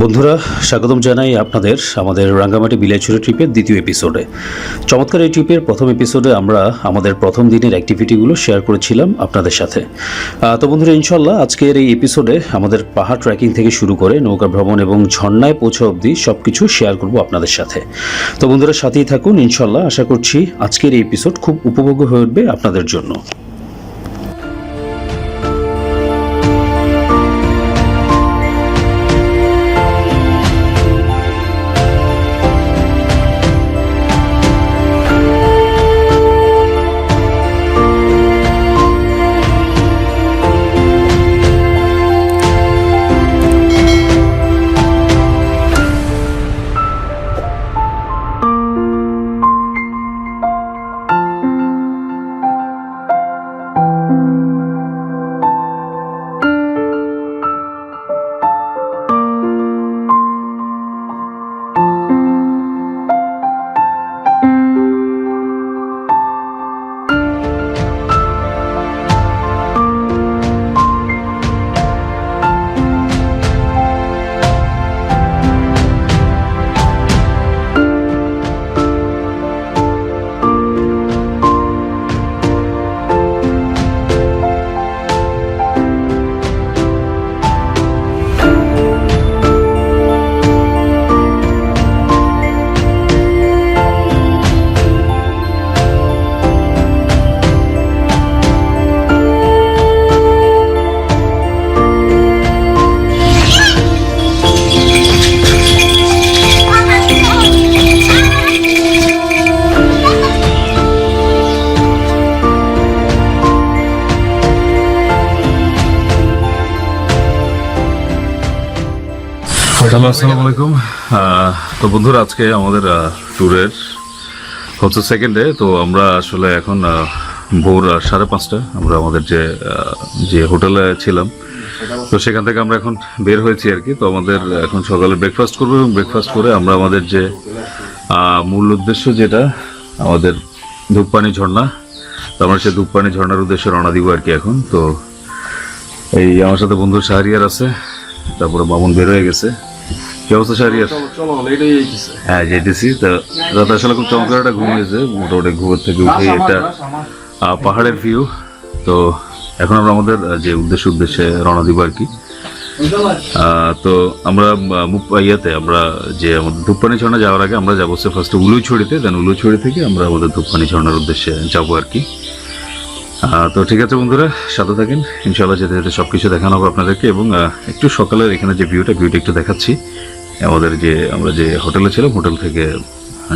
বন্ধুরা, স্বাগতম জানাই আপনাদের আমাদের রাঙ্গামাটি বিলাইছড়ি ট্রিপের দ্বিতীয় এপিসোডে। চমৎকার এই ট্রিপের প্রথম এপিসোডে আমরা আমাদের প্রথম দিনের অ্যাক্টিভিটিগুলো শেয়ার করেছিলাম আপনাদের সাথে। তো বন্ধুরা, ইনশাল্লাহ আজকের এই এপিসোডে আমাদের পাহাড় ট্রেকিং থেকে শুরু করে নৌকা ভ্রমণ এবং ঝর্ণায় পৌঁছা অবধি সব কিছু শেয়ার করব আপনাদের সাথে। তো বন্ধুরা, সাথেই থাকুন। ইনশাল্লাহ আশা করছি আজকের এই এপিসোড খুব উপভোগ্য হয়ে উঠবে আপনাদের জন্য। হ্যালো, আসসালামু আলাইকুম। তো বন্ধুরা, আজকে আমাদের ট্যুরের হচ্ছে সেকেন্ড ডে। তো আমরা আসলে এখন ভোর 5:30 আমরা আমাদের যে হোটেলে ছিলাম, তো সেখান থেকে আমরা এখন বের হয়েছি আর কি। তো আমাদের এখন সকালে ব্রেকফাস্ট করবো এবং ব্রেকফাস্ট করে আমরা আমাদের যে মূল উদ্দেশ্য, যেটা আমাদের ধূপপানি ঝর্ণা, তো আমরা সেই ধূপপানি ঝর্ণার উদ্দেশ্যে রওনা দিব আর কি এখন। তো এই আমার সাথে বন্ধু শাহরিয়ার আছে, তারপরে মামুন বের হয়ে গেছে। কি অবস্থা শাহরিয়ার? হ্যাঁ, যেতেছি। তো রাতে আসলে খুব চমৎকার একটা ঘুম হয়েছে, মোটামুটি ঘুমের থেকে উঠে একটা পাহাড়ের ভিউ। তো এখন আমরা আমাদের যে উদ্দেশ্যে রওনা দিব আর কি। তো আমরা আমরা যে আমাদের ধূপপানি ঝর্ণা যাওয়ার আগে আমরা যাবো ফার্স্টে উলুছড়িতে, দেন উলুছড়ি থেকে আমরা আমাদের ধূপপানি ঝর্ণার উদ্দেশ্যে যাবো আর কি। তো ঠিক আছে বন্ধুরা, সাথে থাকেন। ইনশাআল্লাহ যেতে যেতে সব কিছু দেখানো হবে আপনাদেরকে, এবং একটু সকালের এখানে যে ভিউটা একটু দেখাচ্ছি। আমাদের আমরা যে হোটেলে ছিলাম, হোটেল থেকে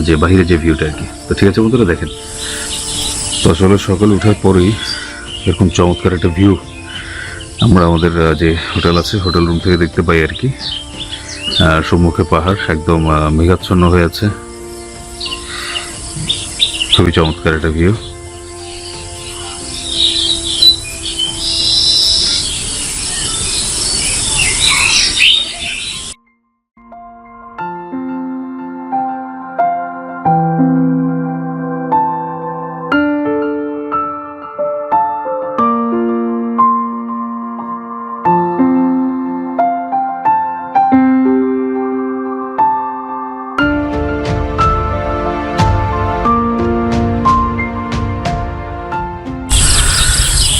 যে বাহিরে যে ভিউটা আর কি। তো ঠিক আছে বন্ধুরা, দেখেন। তো আসলে সকালে ওঠার পরেই এরকম চমৎকার একটা ভিউ আমরা আমাদের যে হোটেল আছে, হোটেল রুম থেকে দেখতে পাই আর কি। সম্মুখে পাহাড় একদম মেঘাচ্ছন্ন হয়ে আছে, খুবই চমৎকার একটা ভিউ।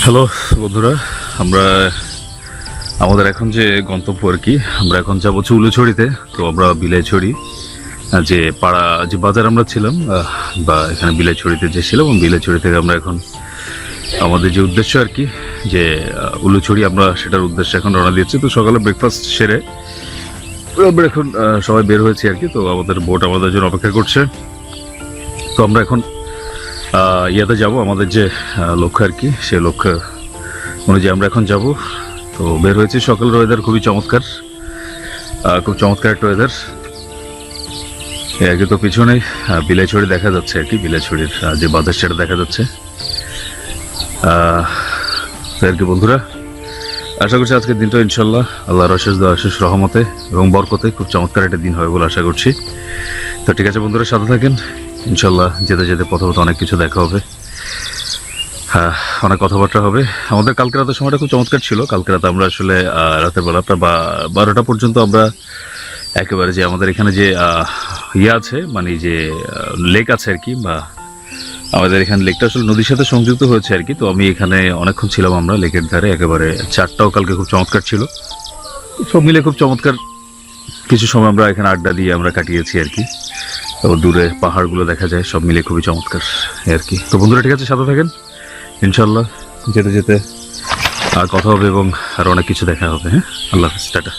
হ্যালো বন্ধুরা, আমরা আমাদের এখন যে গন্তব্য আর কি, আমরা এখন যাবো উলুছড়িতে। তো আমরা বিলাইছড়ি যে পাড়া যে বাজার আমরা ছিলাম, বা এখানে বিলাইছড়িতে যে ছিলাম, বিলাইছড়ি থেকে আমরা এখন আমাদের যে উদ্দেশ্য আর কি, যে উলুছড়ি, আমরা সেটার উদ্দেশ্যে এখন রওনা দিয়েছি। তো সকালে ব্রেকফাস্ট সেরে আমরা এখন সবাই বের হয়েছি আর কি। তো আমাদের বোট আমাদের জন্য অপেক্ষা করছে। তো আমরা এখন ইয়াতে যাব, আমাদের যে লক্ষ্য আর কি, সেই লক্ষ্য অনুযায়ী আমরা এখন যাব। তো বের হয়েছি। সকালের ওয়েদার খুবই চমৎকার, খুব চমৎকার একটা ওয়েদার। আগে তো পিছনে বিলাইছড়ি দেখা যাচ্ছে আর কি, বিলাইছড়ির যে বাজার সেটা দেখা যাচ্ছে আর কি। বন্ধুরা, আশা করছি আজকের দিনটা ইনশাল্লাহ আল্লাহর অশেষ রহমতে এবং বরকতে খুব চমৎকার একটা দিন হবে বলে আশা করছি। তো ঠিক আছে বন্ধুরা, সাথে থাকেন। ইনশাল্লাহ যেতে যেতে প্রথমত অনেক কিছু দেখা হবে, হ্যাঁ, অনেক কথাবার্তা হবে। আমাদের কালকে রাতের সময়টা খুব চমৎকার ছিল। কালকে রাতে আমরা আসলে রাতের বেলা প্রায় 12টা পর্যন্ত আমরা একেবারে যে আমাদের এখানে যে ইয়ে আছে মানে যে লেক আছে আর কি, বা আমাদের এখানে লেকটা আসলে নদীর সাথে সংযুক্ত হয়েছে আর কি। তো আমি এখানে অনেকক্ষণ ছিলাম আমরা লেকের ধারে, একেবারে চারটাও কালকে খুব চমৎকার ছিল, সব মিলে খুব চমৎকার কিছু সময় আমরা এখানে আড্ডা দিয়ে আমরা কাটিয়েছি আর কি। তো দূরে পাহাড়গুলো দেখা যায়, সব মিলে খুবই চমৎকার আর কি। তো বন্ধুরা ঠিক আছে, সাথে থাকেন, ইনশাল্লাহ যেতে যেতে আর কথা হবে এবং আর অনেক কিছু দেখা হবে। হ্যাঁ, আল্লাহ হাফিজ, টাটা।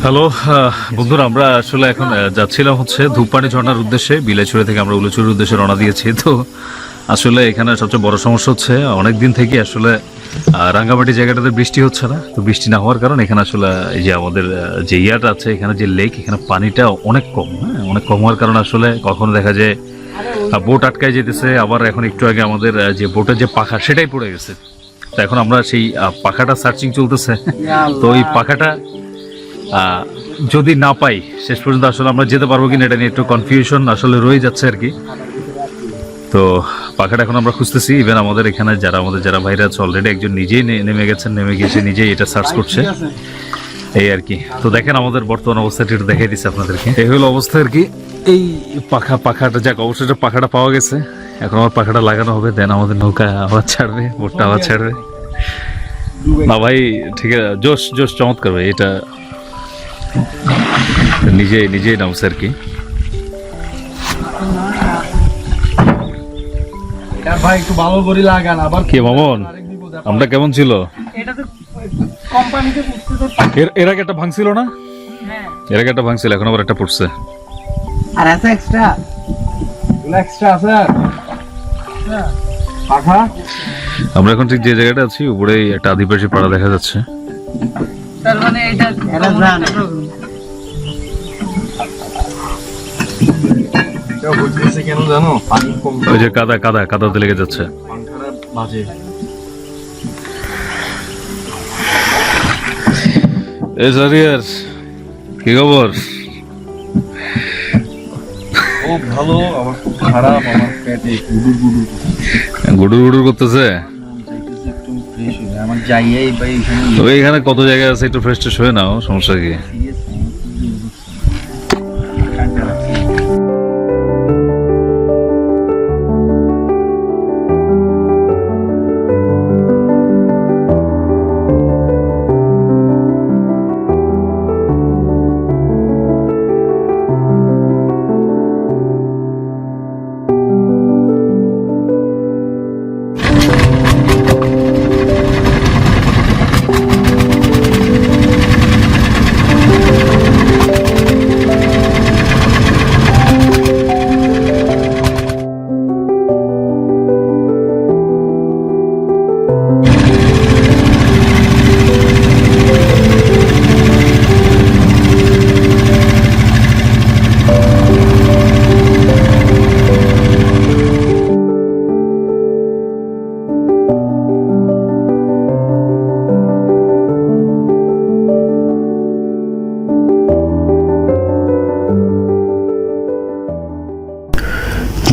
হ্যালো বন্ধুরা, আমরা আসলে এখন যাচ্ছিলাম হচ্ছে ধূপপানি ঝর্ণার উদ্দেশ্যে। বিলাইছড়ি থেকে আমরা উলুচুরির উদ্দেশ্যে রওনা দিয়েছি। তো আসলে এখানে সবচেয়ে বড় সমস্যা হচ্ছে অনেক দিন থেকে আসলে রাঙ্গামাটি জায়গাটাতে বৃষ্টি হচ্ছে না। তো বৃষ্টি না হওয়ার কারণে এখানে আসলে এই যে আমাদের যে ইয়াটা আছে, এখানে যে লেক, এখানে পানিটা অনেক কম। হ্যাঁ, অনেক কম হওয়ার কারণে আসলে কখনো দেখা যায় বোট আটকায় যেতেছে, আবার এখন একটু আগে আমাদের যে বোটের যে পাখা সেটাই পড়ে গেছে। তো এখন আমরা সেই পাখাটা সার্চিং চলতেছে। তো এই পাখাটা যদি না পাই শেষ পর্যন্ত আসলে আমরা যেতে পারবো কিনা এটা নিয়ে একটু কনফিউশন আসলে রয়ে যাচ্ছে আর কি। তো পাখাটা এখন আমরা খুঁজতেছি। ইভেন আমাদের এখানে যারা ভাইরা আছে অলরেডি একজন নিজেই নেমে গেছেন, নেমে গিয়ে নিজেই এটা সার্চ করছে এই আর কি। তো দেখেন আমাদের বর্তমান অবস্থাটা একটু দেখাই দিচ্ছি আপনাদেরকে। এই হলো অবস্থা আর কি। এই পাখাটা যাক, অবশ্যই পাখাটা পাওয়া গেছে। এখন আমার পাখাটা লাগানো হবে, দেন আমাদের নৌকা আবার ছাড়বে, বোটটা আবার ছাড়বে। না ভাই ঠিক আছে, জোশ জোশ, চমৎকার ভাই, এটা নিজেই নামছে আর কি। ভাই একটু ভালো করে লাগান আবার। কে মামন, আমরা কেমন ছিল? এটা তো কোম্পানিতে বুঝতে তো এর আগে একটা ভাঙছিল না? হ্যাঁ। এর আগে একটা ভাঙছিল, এখন আবার একটা পড়ছে। আর আছে এক্সট্রা এক্সট্রা আছে পাখা। আমরা এখন ঠিক যে জায়গাটা আছি উপরেই একটা আদিবাসী পাড়া দেখা যাচ্ছে। তার মানে এটা কেউ বলতেছে কেন জানো, পানি কম ওই যে কাদাতে লেগে যাচ্ছে। পাংখাটা বাজে। এই সারিয়ার কি খবর? খুব ভালো, আমার খুব খারাপ, আমার পেটে গুডুর গুডুর করতেছে। চাইতেছে একটু ফ্রেশ হয়ে আমার যাইয়াই ভাই এখানে তো এখানে কত জায়গা আছে, একটু ফ্রেশ ট্রেশ হয়ে নাও, সমস্যা কি? সিরিয়াস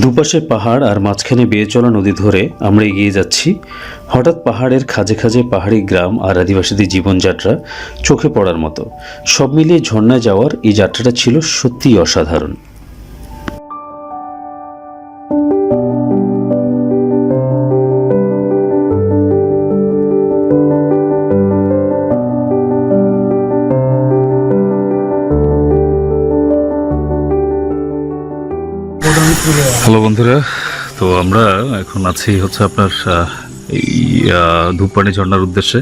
দুপাশে পাহাড় আর মাঝখানে বেয়ে চলা নদী ধরে আমরা এগিয়ে যাচ্ছি। হঠাৎ পাহাড়ের খাঁজে খাঁজে পাহাড়ি গ্রাম আর আদিবাসীদের জীবনযাত্রা চোখে পড়ার মতো। সব মিলিয়ে ঝর্ণায় যাওয়ার এই যাত্রাটা ছিল সত্যিই অসাধারণ। হ্যালো বন্ধুরা, তো আমরা এখন আছি হচ্ছে আপনার এই ধূপপানি ঝর্ণার উদ্দেশ্যে।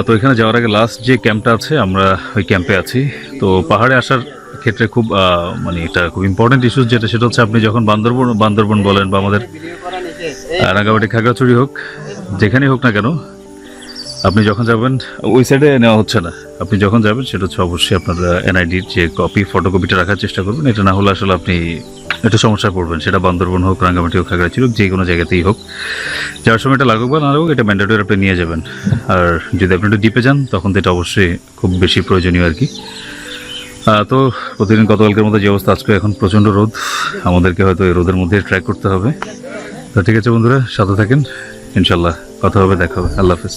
তো এখানে যাওয়ার আগে লাস্ট যে ক্যাম্পটা আছে, আমরা ওই ক্যাম্পে আছি। তো পাহাড়ে আসার ক্ষেত্রে খুব মানে এটা খুব ইম্পর্টেন্ট ইস্যু যেটা, সেটা হচ্ছে আপনি যখন বান্দরবন বলেন বা আমাদের রাঙ্গামাটি খাগড়াছড়ি হোক, যেখানেই হোক না কেন, আপনি যখন যাবেন ওই সাইডে নেওয়া হচ্ছে না। আপনি যখন যাবেন সেটা হচ্ছে অবশ্যই আপনার এনআইডির যে ফটোকপিটা রাখার চেষ্টা করবেন। এটা না হলে আসলে আপনি একটু সমস্যায় পড়বেন, সেটা বান্দরবন হোক, রাঙ্গামাটি হোক, খাগড়াছড়ি হোক, যে কোনো জায়গাতেই হোক। যাওয়ার সময় এটা লাগুক বা না লাগুক, এটা ম্যান্ডেটরি আপনি নিয়ে যাবেন। আর যদি আপনি একটু ডিপে যান তখন তো এটা অবশ্যই খুব বেশি প্রয়োজনীয় আর কি। তো প্রতিদিন গতকালকের মধ্যে যে অবস্থা, আজকে এখন প্রচণ্ড রোদ, আমাদেরকে হয়তো এই রোদের মধ্যে ট্র্যাক করতে হবে। তো ঠিক আছে বন্ধুরা, সাথে থাকেন, ইনশাল্লাহ কথা হবে, দেখা হবে। আল্লাহ হাফেজ।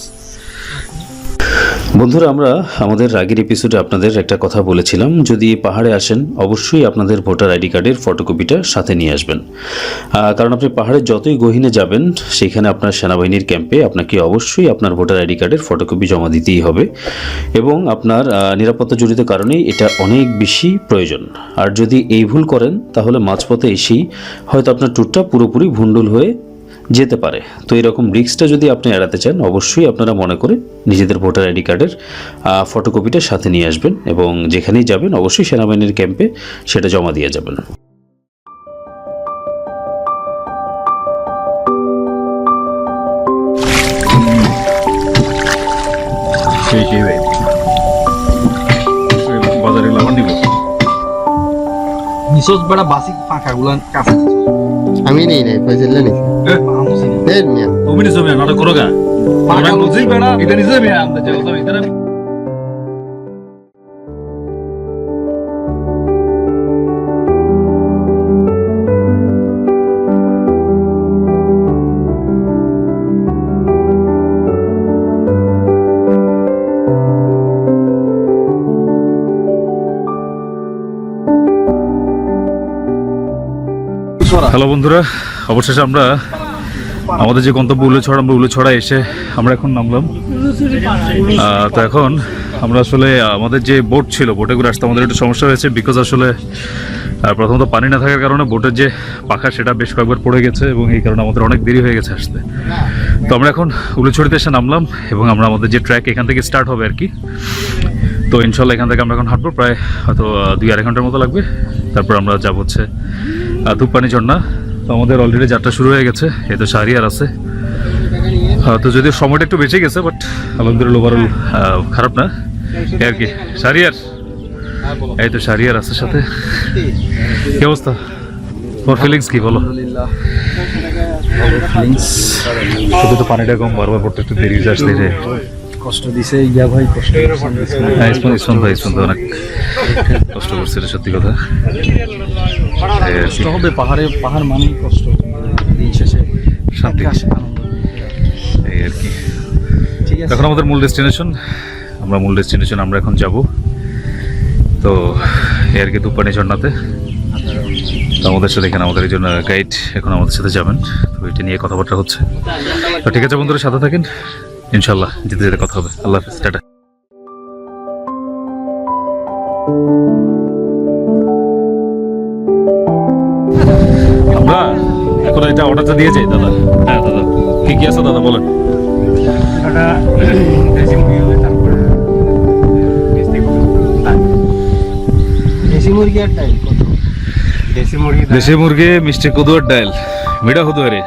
বন্ধুরা, আমরা আমাদের আগের এপিসোডে আপনাদের একটা কথা বলেছিলাম, যদি পাহাড়ে আসেন অবশ্যই আপনাদের ভোটার আইডি কার্ডের ফটোকপিটা সাথে নিয়ে আসবেন। কারণ আপনি পাহাড়ে যতই গহীনে যাবেন, সেখানে আপনার সেনাবাহিনীর ক্যাম্পে আপনাকে অবশ্যই আপনার ভোটার আইডি কার্ডের ফটোকপি জমা দিতেই হবে, এবং আপনার নিরাপত্তা জড়িত কারণেই এটা অনেক বেশি প্রয়োজন। আর যদি এই ভুল করেন তাহলে মাঝপথে এসেই হয়তো আপনার ট্যুরটা পুরোপুরি ভুন্ডুল হয়ে যেতে পারে। তো এরকম রিস্কটা যদি আপনি এড়াতে চান, অবশ্যই আপনারা মনে করে নিজেদের ভোটার আইডি কার্ডের ফটোকপিটা সাথে নিয়ে আসবেন, এবং যেখানেই যাবেন অবশ্যই সেনাবাহিনীর ক্যাম্পে সেটা জমা দিয়ে যাবেন। বাজারে লাগান দিব নিচত বেড়া বাসি পাখাগুলো কাছে আমি নেই নাই ফয়সাল্লা নেই দেন মিয়া তুমি নিছো মিয়া, নাটক করো গা। পাগল বুঝি বেড়া, এটা নিছে মিয়া, আমরা যাও তো ভিতরে। হ্যালো বন্ধুরা, অবশেষে আমরা আমাদের যে গন্তব্য উলুছড়া, আমরা উলুছড়া এসে আমরা এখন নামলাম। তো এখন আমরা আসলে আমাদের যে বোট ছিল, বোটে করে আসতে আমাদের একটু সমস্যা হয়েছে, বিকজ আসলে প্রথমত পানি না থাকার কারণে বোটের যে পাখা সেটা বেশ কয়েকবার পড়ে গেছে এবং এই কারণে আমাদের অনেক দেরি হয়ে গেছে আসতে। তো আমরা এখন উলুছড়িতে এসে নামলাম এবং আমরা আমাদের যে ট্র্যাক এখান থেকে স্টার্ট হবে আর কি। তো ইনশাল্লাহ এখান থেকে আমরা এখন হাঁটবো, প্রায় হয়তো 2-2.5 ঘন্টার মতো লাগবে। তারপর আমরা যাব হচ্ছে ধূপপানি ঝর্ণা। তো আমাদের অলরেডি যাত্রা শুরু হয়ে গেছে, এই তো শাহরিয়ার আছে। তো যদিও সময়টা একটু বেঁচে গেছে, বাট আলহামদুলিল্লাহ ওভারঅল খারাপ না এই আর কি। শাহরিয়ার, এই তো শাহরিয়ার আছে সাথে। কি অবস্থা, তোর ফিলিংস কি বলো? শুধু তো পানিটা কম, বারবার পড়তে একটু দেরি হয়ে আসলে রে। কষ্ট দিছে ইয়া ভাই, কষ্ট হ্যাঁ, ইসমান ভাই তো অনেক কষ্ট করছে, এটা সত্যি কথা। কষ্ট হবে, পাহাড় মানেই কষ্ট, দিন শেষে শান্তি আসে আনন্দ। এই আর কি। ঠিক আছে, এখন আমাদের মূল ডেস্টিনেশন, আমরা এখন যাব। তো এই আর কি ধূপপানি ঝর্ণাতে। তো আমাদের সাথে এখানে আমাদের একজন গাইড এখন আমাদের সাথে যাবেন, তো এটা নিয়ে কথাবার্তা হচ্ছে। তো ঠিক আছে বন্ধুরা, সাথে থাকেন, ইনশাল্লাহ যেতে যেতে কথা হবে। আল্লাহ হাফিজ, টাটা। আমরা এখন এটা অর্ডারটা দিয়ে যাই দাদা। হ্যাঁ দাদা, কি কি আছে দাদা বলেন। দেশি মুরগি আর ডাল, দেশি মুরগি, মিষ্টি কদুয়ার ডাল, মিঠা কদুয়ারে।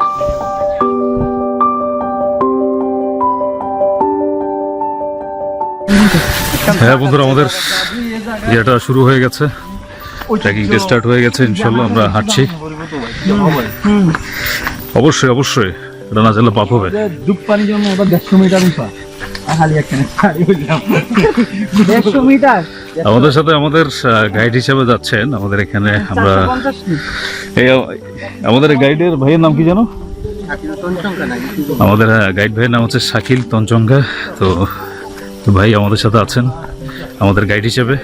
হ্যাঁ বন্ধুরা, আমাদের ইয়েটা শুরু হয়ে গেছে, ট্রেকিংটা স্টার্ট হয়ে গেছে। ইনশাল্লাহ আমরা হাঁটছি। অবশ্যই অবশ্যই, এটা না জানলে পাপ হবে। ধূপপানি জন্য ওটা 150 মিটার উঁচা। খালি একখানে ছাড়ি বুঝলাম 150 মিটার। আমাদের সাথে আমাদের গাইড হিসেবে যাচ্ছেন আমাদের এখানে। আমরা 450 ফিট। এই আমাদের গাইডের ভাইয়ের নাম কি জানো? আমাদের গাইড ভাইয়ের নাম হচ্ছে শাকিল তঞ্চঙ্গা। তো ভাই আমাদের সাথে আছেন আমাদের গাইড হিসেবে।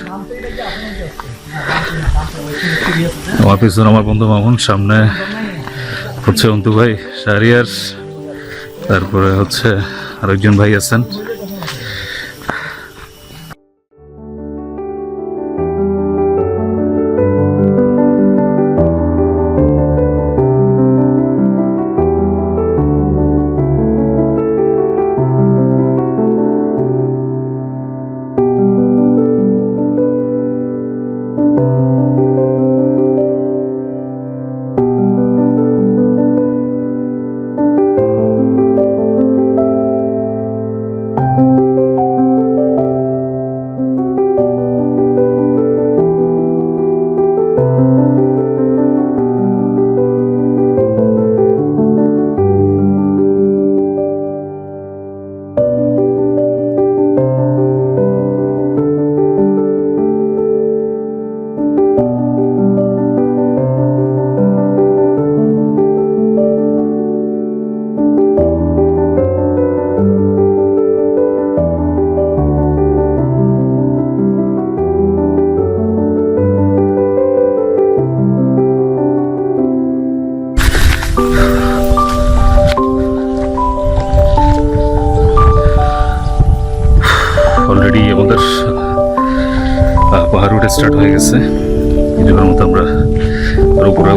আমার পিছনে আমার বন্ধু মামুন, সামনে হচ্ছে অন্তু ভাই, শাহরিয়ার, তারপরে হচ্ছে আরেকজন ভাই আছেন। অলরেডি আমাদের পাহাড় উঠে স্টার্ট হয়ে গেছে। কিছুক্ষণের মতো আমরা উপরে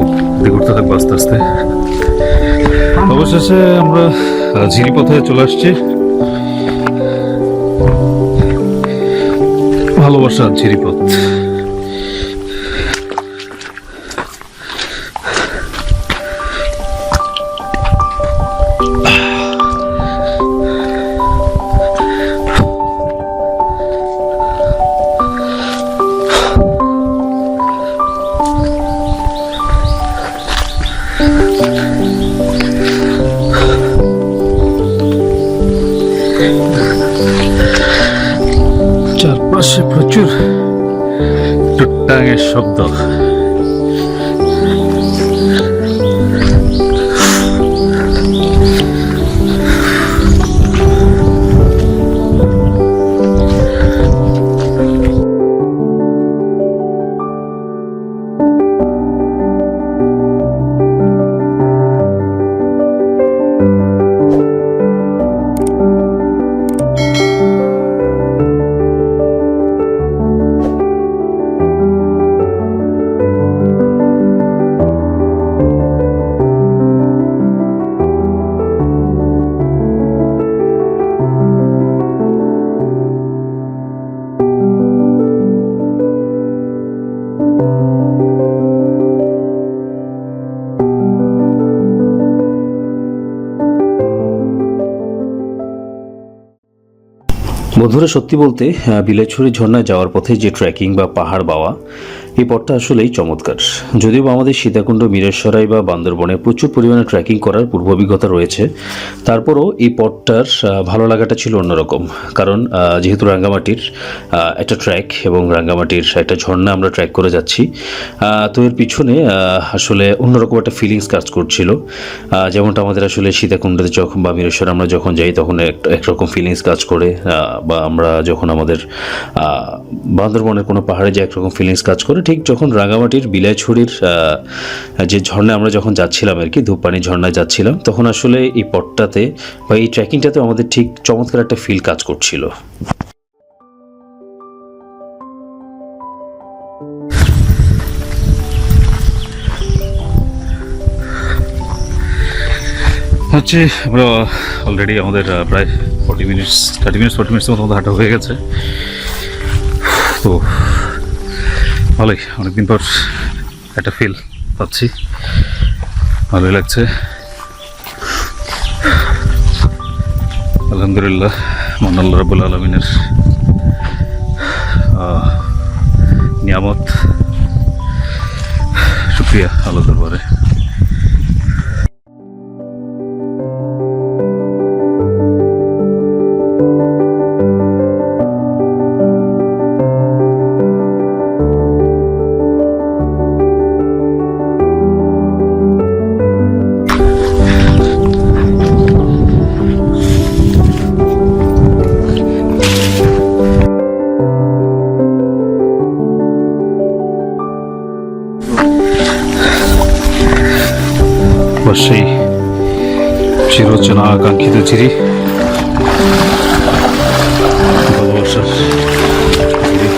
ঘুরতে থাকবো আস্তে আস্তে। অবশেষে আমরা ঝিরিপথে চলে আসছি। ভালোবাসা ঝিরিপথ। চারপাশে প্রচুর টুকটাঙের শব্দ। বন্ধুরা সত্যি বলতে বিলাইছড়ি ঝর্ণায় যাওয়ার পথে যে ট্রেকিং বা পাহাড় বাওয়া এই পথটা আসলেই চমৎকার। যদিও বা আমাদের সীতাকুণ্ড, মিরেশ্বরাই বা বান্দরবনে প্রচুর পরিমাণে ট্রেকিং করার পূর্ব অভিজ্ঞতা রয়েছে, তারপরও এই পথটার ভালো লাগাটা ছিল অন্যরকম। কারণ যেহেতু রাঙ্গামাটির একটা ট্র্যাক এবং রাঙ্গামাটির একটা ঝর্ণা আমরা ট্র্যাক করে যাচ্ছি, তো এর পিছনে আসলে অন্যরকম একটা ফিলিংস কাজ করছিল। যেমনটা আমাদের আসলে সীতাকুণ্ডতে যখন বা মিরেশ্বর আমরা যখন যাই তখন একরকম ফিলিংস কাজ করে, বা আমরা যখন আমাদের বান্দরবনের কোনো পাহাড়ে যে একরকম ফিলিংস কাজ করে, ঠিক যখন রাঙামাটির বিলাইছড়ির যে ঝর্ণায় আমরা যখন যাচ্ছিলাম আর কি, ধূপপানি ঝর্ণায় যাচ্ছিলাম, তখন আসলে এই পথটাতে বা এই ট্রেকিংটাতে আমাদের ঠিক চমৎকার একটা ফিল কাজ করছিল। হচ্ছে আমরা অলরেডি আমাদের প্রায় 30 মিনিটস মতো হাঁটা হয়ে গেছে। তো ভালোই, অনেকদিন পর একটা ফিল পাচ্ছি, ভালোই লাগছে। আলহামদুলিল্লাহ, মহান আল্লাহ রাব্বুল আলামিনের নিয়ামত, শুকরিয়া আল্লাহ দরবারে। সেই চিরচেনা আকাঙ্ক্ষিত চিরি, ভালোবাসার চিরি।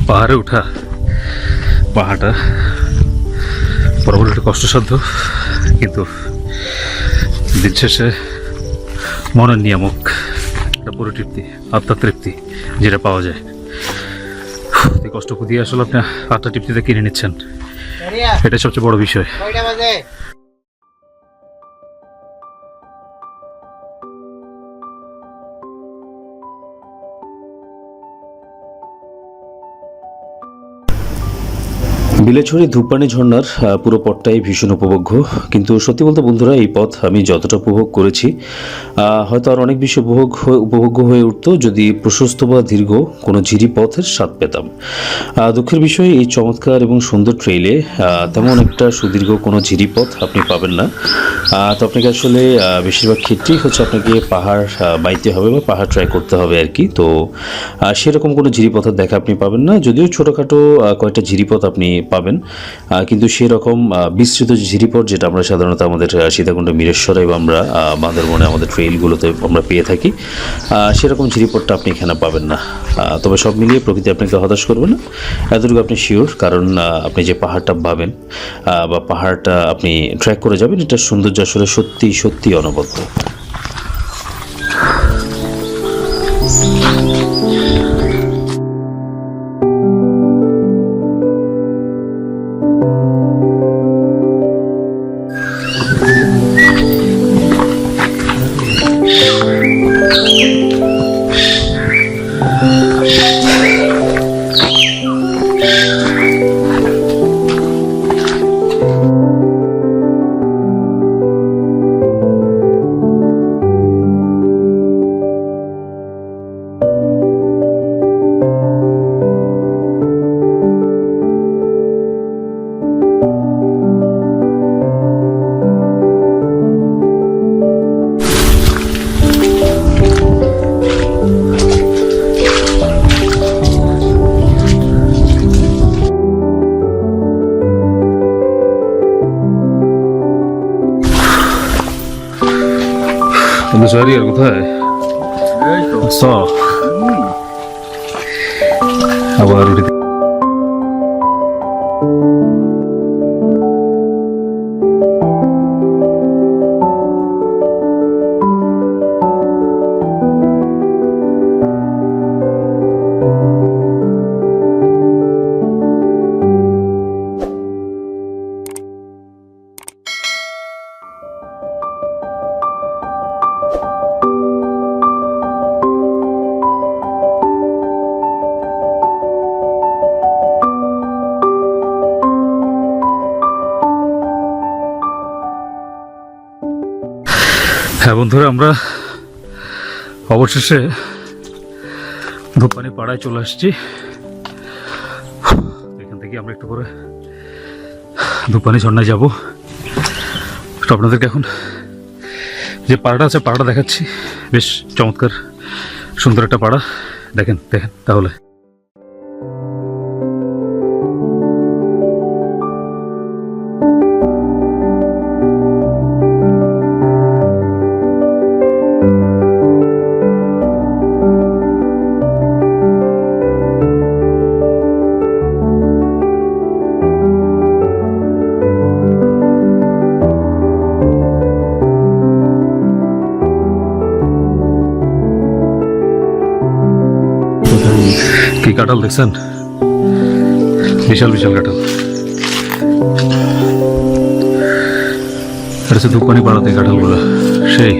পাহাড়ে ওঠা, পাহাড়টা বরাবর একটু কষ্টসাধ্য, কিন্তু দিন শেষে মনের নিয়ামক একটা পুরো তৃপ্তি, আত্মার তৃপ্তি যেটা পাওয়া যায়। এই কষ্ট দিয়ে আসলে আপনি আত্মার তৃপ্তিটা কিনে নিচ্ছেন, এটাই সবচেয়ে বড় বিষয়। বিলাইছড়ি ধূপপানি ঝর্ণার পুরো পথটাই ভীষণ উপভোগ্য। কিন্তু সত্যি বলতে বন্ধুরা, এই পথ আমি যতটা উপভোগ করেছি, হয়তো আর অনেক বেশি উপভোগ্য হয়ে উঠতো যদি প্রশস্ত বা দীর্ঘ কোনো ঝিরি পথের স্বাদ পেতাম। দুঃখের বিষয়, এই চমৎকার এবং সুন্দর ট্রেইলে তেমন একটা সুদীর্ঘ কোনো ঝিরি পথ আপনি পাবেন না। তো আপনাকে আসলে বেশিরভাগ ক্ষেত্রেই হচ্ছে আপনাকে পাহাড় বাইতে হবে বা পাহাড় ট্রাই করতে হবে আর কি। তো সেরকম কোনো ঝিরিপথের দেখা আপনি পাবেন না, যদিও ছোটোখাটো কয়েকটা ঝিরিপথ আপনি পাবেন, কিন্তু সেরকম বিস্তৃত ঝিরিপথ যেটা আমরা সাধারণত আমাদের সীতাকুণ্ড, মিরেশ্বরাই বা আমরা বান্দরবনে আমাদের ট্রেইলগুলোতে আমরা পেয়ে থাকি, সেরকম ঝিরিপথটা আপনি এখানে পাবেন না। তবে সব মিলিয়ে প্রকৃতি আপনাকে হতাশ করবে না, এতটুকু আপনি শিওর। কারণ আপনি যে পাহাড়টা পাবেন বা পাহাড়টা আপনি ট্র্যাক করে যাবেন, এটার সৌন্দর্য আসলে সত্যি সত্যি অনবদ্য। সরি আর কোথায় আবার রুটি হ্যাঁ বন্ধুরা, আমরা অবশেষে ধূপপানি পাড়ায় চলে আসছি। এখান থেকে আমরা একটু করে ধূপপানি ঝর্ণায় যাব। তো আপনাদেরকে এখন যে পাড়াটা আছে পাড়াটা দেখাচ্ছি। বেশ চমৎকার সুন্দর একটা পাড়া। দেখেন দেখেন তাহলে। কি কাঁঠাল দেখছেন? বিশাল বিশাল কাঁঠাল। এটা হচ্ছে ধূপপানি পাড়াতে কাঁঠালগুলো সেই।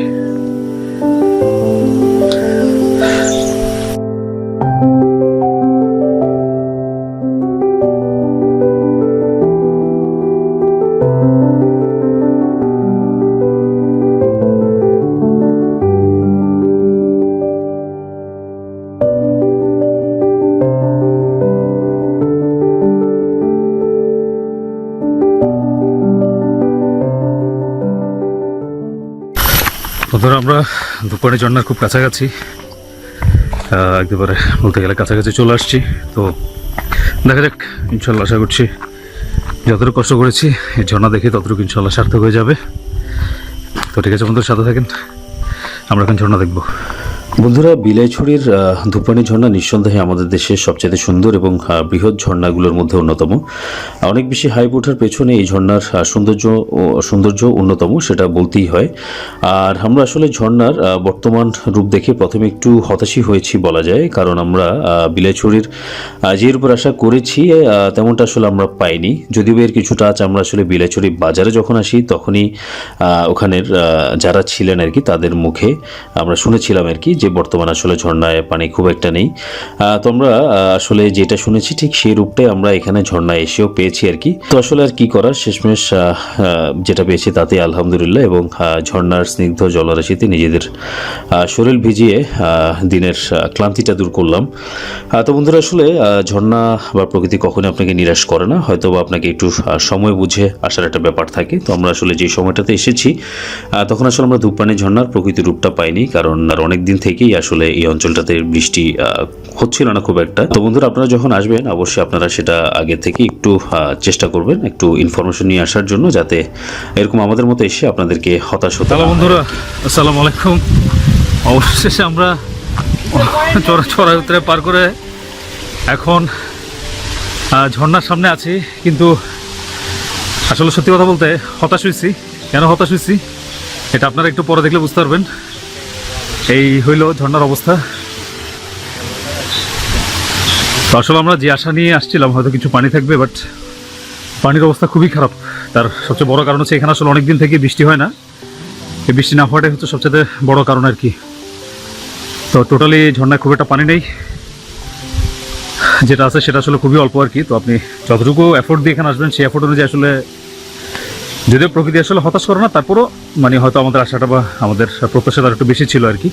বন্ধুরা, আমরা ধূপপানি ঝর্ণার খুব কাছাকাছি, একেবারে বলতে গেলে কাছাকাছি চলে আসছি। তো দেখা যাক, ইনশাল্লাহ আশা করছি যতটুকু কষ্ট করেছি এই ঝর্ণা দেখে ততটুকু ইনশাল্লাহ সার্থক হয়ে যাবে। তো ঠিক আছে বন্ধুর সাথে থাকেন, আমরা এখন ঝর্ণা দেখবো। বন্ধুরা, বিলাইছড়ির ধূপপানি ঝর্ণা নিঃসন্দেহে আমাদের দেশের সবচেয়ে সুন্দর এবং বৃহৎ ঝর্ণাগুলোর মধ্যে অন্যতম। অনেক বেশি হাইপ ওঠার পেছনে এই ঝর্ণার সৌন্দর্য অন্যতম, সেটা বলতেই হয়। আর আমরা আসলে ঝর্ণার বর্তমান রূপ দেখে প্রথমে একটু হতাশই হয়েছি বলা যায়, কারণ আমরা বিলাইছড়ির যে উপর আশা করেছি তেমনটা আসলে আমরা পাইনি। যদিও এর কিছু টাচ আমরা আসলে বিলাইছড়ি বাজারে যখন আসি তখনই ওখানের যারা ছিলেন আর কি তাদের মুখে আমরা শুনেছিলাম আর কি, যে বর্তমান আসলে ঝর্ণায় পানি খুব একটা নেই। তো আমরা আসলে যেটা শুনেছি ঠিক সেই রূপটাই আমরা এখানে ঝর্ণায় এসেও পেয়েছি আর কি। তো আসলে আর কি করার, শেষমেশ যেটা পেয়েছি তাতে আলহামদুলিল্লাহ। এবং ঝর্ণার স্নিগ্ধ জলরাশিতে নিজেদের শরীর ভিজিয়ে দিনের ক্লান্তিটা দূর করলাম। তো বন্ধুরা, আসলে ঝর্ণা বা প্রকৃতি কখনোই আপনাকে নিরাশ করে না, হয়তো বা আপনাকে একটু সময় বুঝে আসার একটা ব্যাপার থাকে। তো আমরা আসলে যে সময়টাতে এসেছি তখন আসলে আমরা ধূপপানি ঝর্ণার প্রকৃতি রূপটা পাইনি, কারণ আর অনেক দিন থেকেই আসলে এই অঞ্চলটাতে বৃষ্টি হচ্ছিল না খুব একটা। তো বন্ধুরা, আপনারা যখন আসবেন অবশ্যই আপনারা সেটা আগে থেকে একটু চেষ্টা করবেন একটু ইনফরমেশন নিয়ে আসার জন্য, যাতে এরকম আমাদের মতো এসে আপনাদেরকে হতাশ হতে না হয়। বন্ধুরা, আসসালামু আলাইকুম। অবশেষে আমরা চড়াই উতরে পার করে এখন ঝর্ণার সামনে আছি, কিন্তু আসলে সত্যি কথা বলতে হতাশ হয়েছি। কেন হতাশ হয়েছি এটা আপনারা একটু পরে দেখলে বুঝতে পারবেন। এই হইল ঝর্ণার অবস্থা। তো আসলে আমরা যে আশা নিয়ে আসছিলাম হয়তো কিছু পানি থাকবে, বাট পানির অবস্থা খুবই খারাপ। তার সবচেয়ে বড় কারণ হচ্ছে এখানে আসলে অনেক দিন থেকে বৃষ্টি হয় না। এই বৃষ্টি না হওয়াটাই হচ্ছে সবচেয়ে বড় কারণ আর কি। তো টোটালি ঝর্ণায় খুব একটা পানি নেই, যেটা আছে সেটা আসলে খুবই অল্প আর কি। তো আপনি যতটুকু এফোর্ট দিয়ে এখানে আসবেন সেই এফোর্ট অনুযায়ী আসলে, যদিও প্রকৃতি আসলে হতাশ করে না, তারপরও মানে হয়তো আমাদের আশাটা বা আমাদের প্রত্যাশাটা একটু বেশি ছিল আর কি।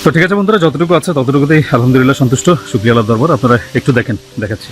তো ঠিক আছে বন্ধুরা, যতটুকু আছে ততটুকুতেই আলহামদুলিল্লাহ সন্তুষ্ট। শুকরিয়া আল্লাহর দরবার। আপনারা একটু দেখেন, দেখাচ্ছি।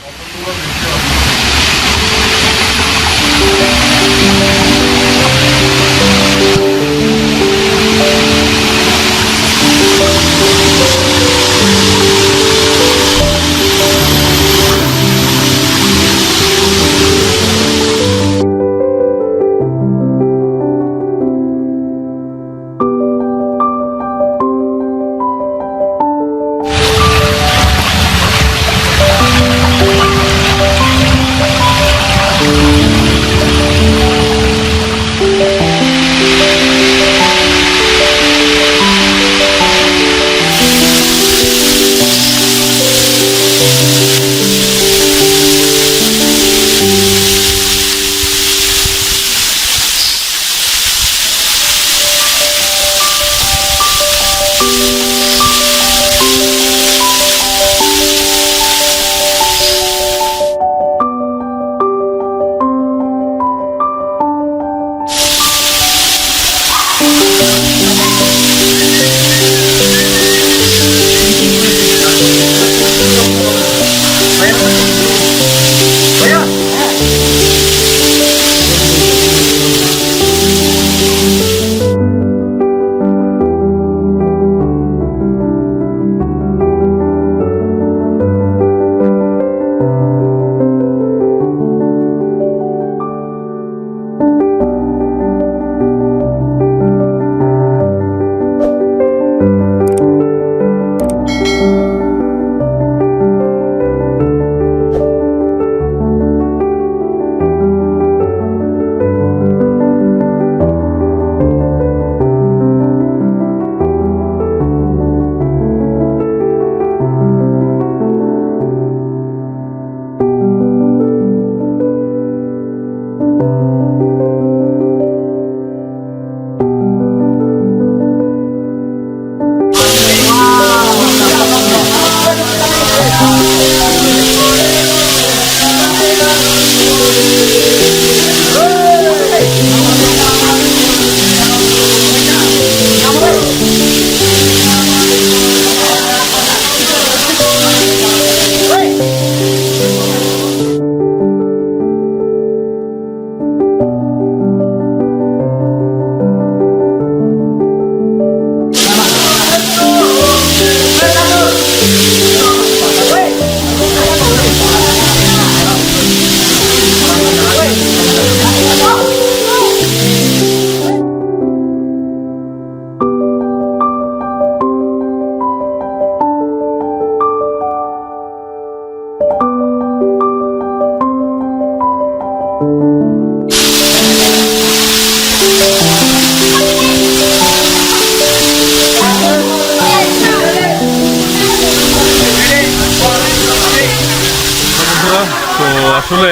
আসলে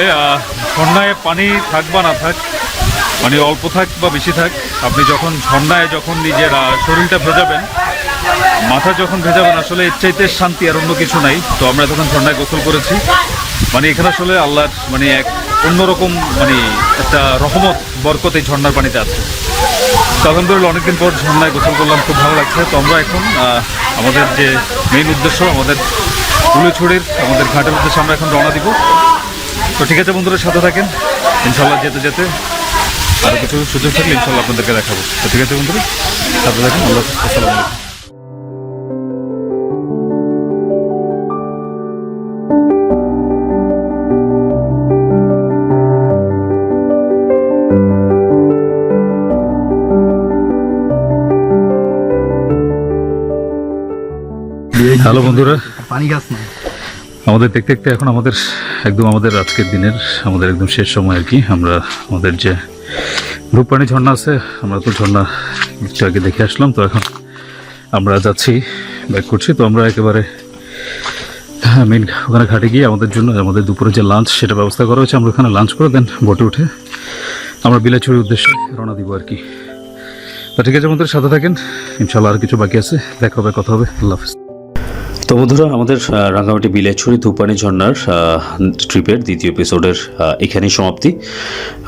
ঝর্ণায় পানি থাক বা না থাক, মানে অল্প থাক বা বেশি থাক, আপনি যখন ঝর্ণায় যখন নিজের শরীরটা ভেজাবেন, মাথা যখন ভেজাবেন, আসলে এর চাইতে শান্তি আর অন্য কিছু নাই। তো আমরা তখন ঝর্ণায় গোসল করেছি, মানে এখানে আসলে আল্লাহর মানে এক অন্যরকম মানে একটা রহমত বরকত এই ঝর্ণার পানিতে আছে। তো আলহামদুলিল্লাহ অনেকদিন পর ঝর্ণায় গোসল করলাম, খুব ভালো লাগছে। তো আমরা এখন আমাদের যে মেইন উদ্দেশ্য, আমাদের ফুলেছড়ির আমাদের ঘাটের উদ্দেশ্যে আমরা এখন রওনা দিব। তো ঠিক আছে বন্ধুরা, সাথে থাকেন, ইনশাল্লাহ যেতে যেতে আরও কিছু সুযোগ থাকলে ইনশাল্লাহ আপনাদেরকে দেখাবো। তো ঠিক আছে বন্ধুরা, সাথে থাকেন। আল্লাহ হাফেজ, আসসালামু আলাইকুম। হ্যালো বন্ধুরা, পানি গাছ না আমাদের দেখতে দেখতে এখন আমাদের আজকের দিনের আমাদের একদম শেষ সময় আর কি। আমরা আমাদের যে রূপপানি ঝর্ণা আছে, আমরা তো ঝর্ণা একটু আগে দেখে আসলাম। তো এখন আমরা যাচ্ছি, ব্যাক করছি। তো আমরা একেবারে মেন ওখানে ঘাটে গিয়ে আমাদের জন্য আমাদের দুপুরে যে লাঞ্চ সেটা ব্যবস্থা করা হয়েছে। আমরা ওখানে লাঞ্চ করে দেন বোটে উঠে আমরা বিলাইছড়ির উদ্দেশ্যে রওনা দিব আর কি। তো ঠিক আছে বন্ধুরা, সাথে থাকেন, ইনশাল্লাহ আর কিছু বাকি আছে, দেখা হবে, কথা হবে। আল্লাহ হাফেজ। তো বন্ধুরা, আমাদের রাঙ্গামাটি বিলাইছড়ি ধূপপানি ঝর্ণার ট্রিপের দ্বিতীয় এপিসোডের এখানেই সমাপ্তি।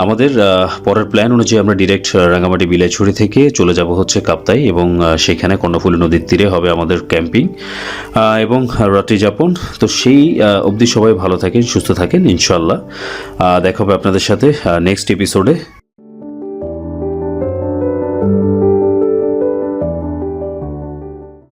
আমাদের পরের প্ল্যান অনুযায়ী আমরা ডিরেক্ট রাঙ্গামাটি বিলাইছড়ি থেকে চলে যাব হচ্ছে কাপ্তাই, এবং সেখানে কর্ণফুলী নদীর তীরে হবে আমাদের ক্যাম্পিং এবং রাত্রি যাপন। তো সেই অবধি সবাই ভালো থাকেন, সুস্থ থাকেন, ইনশাল্লাহ দেখা হবে আপনাদের সাথে নেক্সট এপিসোডে।